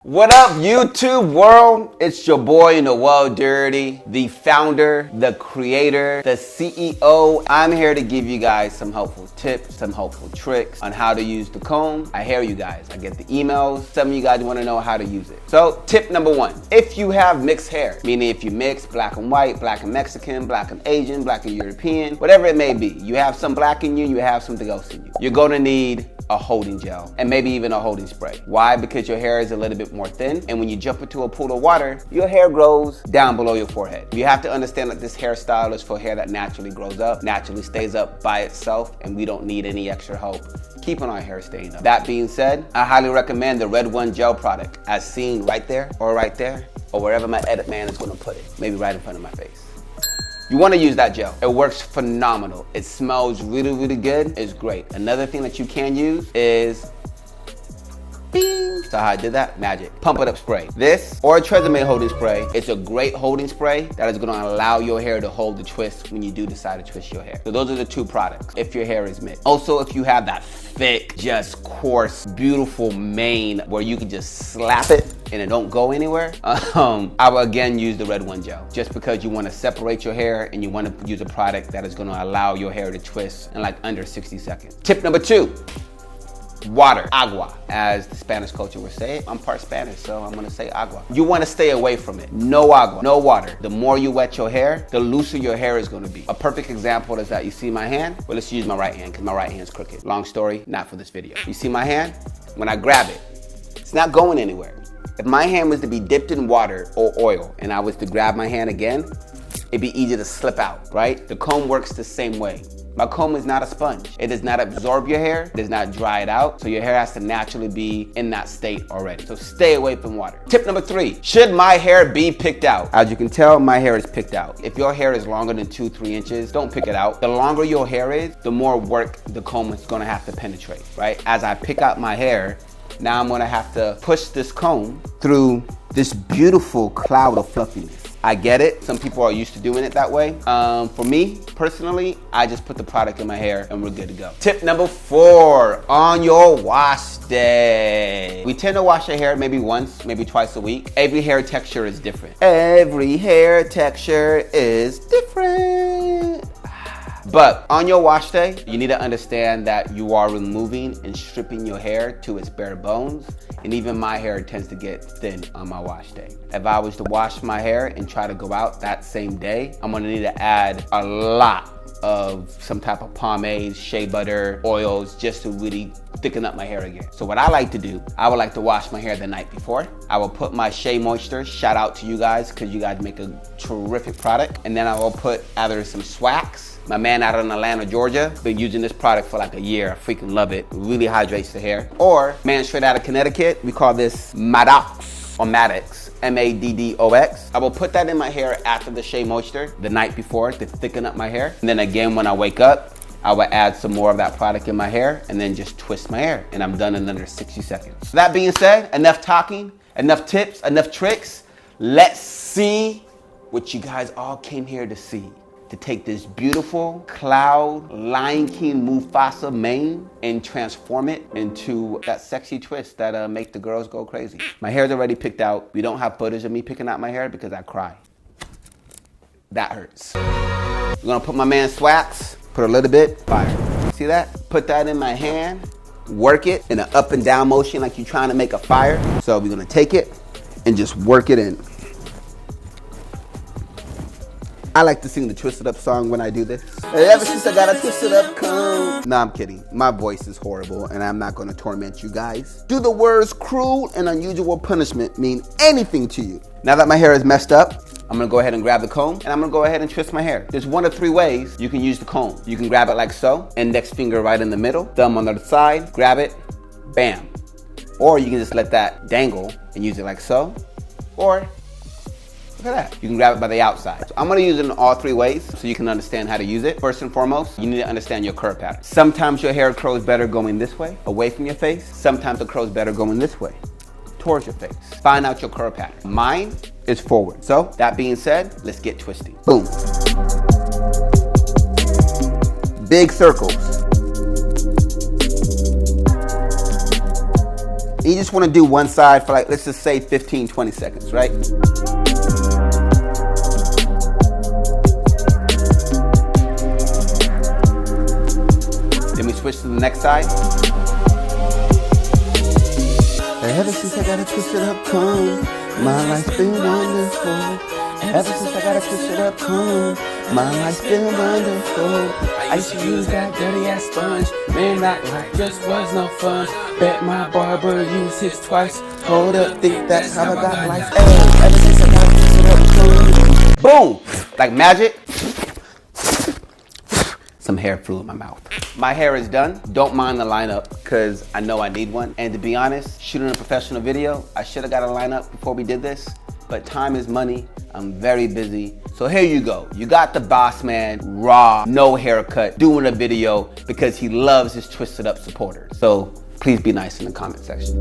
What up, YouTube world? It's your boy Noel Dirty, the founder, the creator, the CEO. I'm here to give you guys some helpful tips, some helpful tricks on how to use the comb. I hear you guys. I get the emails. Some of you guys want to know how to use it. So tip number one, if you have mixed hair, meaning if you mix black and white, black and Mexican, black and Asian, black and European, whatever it may be, you have some black in you, you have something else in you. You're going to need a holding gel and maybe even a holding spray. Why? Because your hair is a little bit more thin, and when you jump into a pool of water, your hair grows down below your forehead. You have to understand that this hairstyle is for hair that naturally grows up, naturally stays up by itself, and we don't need any extra help keeping our hair staying up. That being said, I highly recommend the Red One gel product, as seen right there, or wherever my edit man is gonna put it, maybe right in front of my face. You want to use that gel. It works phenomenal. It smells really, really good. It's great. Another thing that you can use is bing. So how I did that? Magic. Pump it up spray. This or a Tresemme holding spray. It's a great holding spray that is going to allow your hair to hold the twist when you do decide to twist your hair. So those are the two products if your hair is mixed. Also, if you have that thick, just coarse, beautiful mane where you can just slap it and it don't go anywhere, I will again use the Red One gel, just because you want to separate your hair and you want to use a product that is going to allow your hair to twist in like under 60 seconds. Tip number two, water, agua, as the Spanish culture would say it. I'm part Spanish, so I'm gonna say agua. You wanna stay away from it. No agua, no water. The more you wet your hair, the looser your hair is gonna be. A perfect example is that you see my hand? Well, let's use my right hand, because my right hand's crooked. Long story, not for this video. You see my hand? When I grab it, it's not going anywhere. If my hand was to be dipped in water or oil, and I was to grab my hand again, it'd be easy to slip out, right? The comb works the same way. My comb is not a sponge. It does not absorb your hair, it does not dry it out, so your hair has to naturally be in that state already. So stay away from water. Tip number three, should my hair be picked out? As you can tell, my hair is picked out. If your hair is longer than 2-3 inches, don't pick it out. The longer your hair is, the more work the comb is gonna have to penetrate, right? As I pick out my hair, now I'm gonna have to push this comb through this beautiful cloud of fluffiness. I get it. Some people are used to doing it that way. For me, personally, I just put the product in my hair and we're good to go. Tip number four, on your wash day. We tend to wash our hair maybe once, maybe twice a week. Every hair texture is different. Every hair texture is different. But on your wash day, you need to understand that you are removing and stripping your hair to its bare bones. And even my hair tends to get thin on my wash day. If I was to wash my hair and try to go out that same day, I'm gonna need to add a lot of some type of pomade, shea butter, oils, just to really thicken up my hair again. So what I like to do, I would like to wash my hair the night before. I will put my Shea Moisture, shout out to you guys, because you guys make a terrific product. And then I will put either some Swax. My man out in Atlanta, Georgia, been using this product for like a year. I freaking love it. Really hydrates the hair. Or, man straight out of Connecticut, we call this Maddox or Maddox, M-A-D-D-O-X. I will put that in my hair after the Shea Moisture the night before to thicken up my hair. And then again, when I wake up, I will add some more of that product in my hair and then just twist my hair. And I'm done in under 60 seconds. So that being said, enough talking, enough tips, enough tricks. Let's see what you guys all came here to see. To take this beautiful cloud Lion King Mufasa mane and transform it into that sexy twist that make the girls go crazy. My hair's already picked out. We don't have footage of me picking out my hair because I cry. That hurts. I'm gonna put my man Swax, put a little bit, fire. See that? Put that in my hand, work it in an up and down motion like you're trying to make a fire. So we're gonna take it and just work it in. I like to sing the Twisted Up song when I do this. Ever since I got a twisted up comb. No, I'm kidding. My voice is horrible and I'm not gonna torment you guys. Do the words cruel and unusual punishment mean anything to you? Now that my hair is messed up, I'm gonna go ahead and grab the comb and I'm gonna go ahead and twist my hair. There's 1 of 3 ways you can use the comb. You can grab it like so, index finger right in the middle, thumb on the other side, grab it, bam. Or you can just let that dangle and use it like so, or look at that. You can grab it by the outside. So I'm gonna use it in all 3 ways so you can understand how to use it. First and foremost, you need to understand your curl pattern. Sometimes your hair grows better going this way, away from your face. Sometimes it grows better going this way, towards your face. Find out your curl pattern. Mine is forward. So that being said, let's get twisty. Boom. Big circles. You just wanna do one side for like, let's just say 15, 20 seconds, right? Then we switch to the next side. Ever since I got a twisted up comb, my life's been wonderful. Ever since I got a twisted up comb, my life's been wonderful. I used to use that dirty ass sponge. Man, that life just was no fun. Bet my barber used his twice. Hold up, think that's how I got life. Hey, ever since I got a twisted up comb. Boom! Like magic. Some hair flew in my mouth. My hair is done. Don't mind the lineup because I know I need one. And to be honest, shooting a professional video, I should have got a lineup before we did this, but time is money. I'm very busy. So here you go. You got the boss man, raw, no haircut, doing a video because he loves his twisted up supporters. So please be nice in the comment section.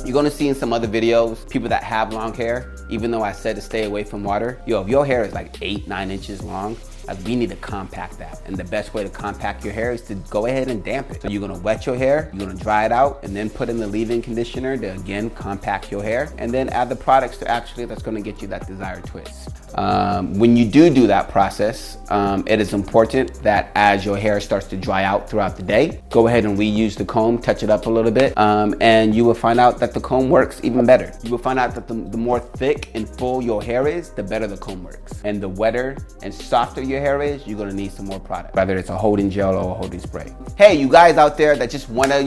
You're gonna see in some other videos, people that have long hair, even though I said to stay away from water, yo, if your hair is like 8-9 inches long, like we need to compact that. And the best way to compact your hair is to go ahead and damp it. So you're gonna wet your hair, you're gonna dry it out, and then put in the leave-in conditioner to again compact your hair, and then add the products to actually that's gonna get you that desired twist. When you do that process, it is important that as your hair starts to dry out throughout the day, go ahead and reuse the comb, touch it up a little bit, and you will find out that the comb works even better. You will find out that the more thick and full your hair is, the better the comb works. And the wetter and softer your hair is, you're gonna need some more product, whether it's a holding gel or a holding spray. Hey, you guys out there that just wanna,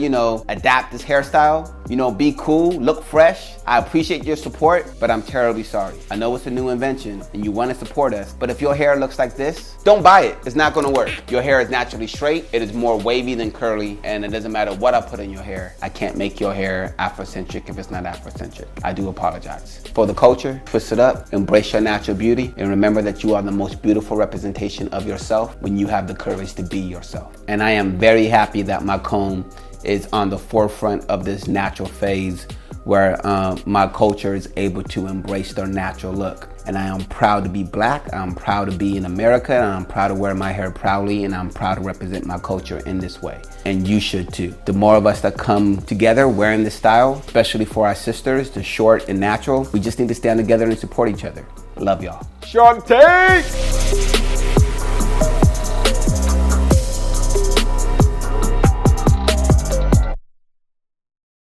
adapt this hairstyle, be cool, look fresh, I appreciate your support, but I'm terribly sorry. I know it's a new invention and you wanna support us, but if your hair looks like this, don't buy it. It's not gonna work. Your hair is naturally straight, it is more wavy than curly, and it doesn't matter what I put in your hair. I can't make your hair Afrocentric if it's not Afrocentric. I do apologize. For the culture, twist it up, embrace your natural beauty, and remember that you are the most beautiful representation of yourself when you have the courage to be yourself. And I am very happy that my comb is on the forefront of this natural phase where my culture is able to embrace their natural look. And I am proud to be black, I'm proud to be in America, and I'm proud to wear my hair proudly, and I'm proud to represent my culture in this way. And you should too. The more of us that come together wearing this style, especially for our sisters, the short and natural, we just need to stand together and support each other. Love y'all. Shantae!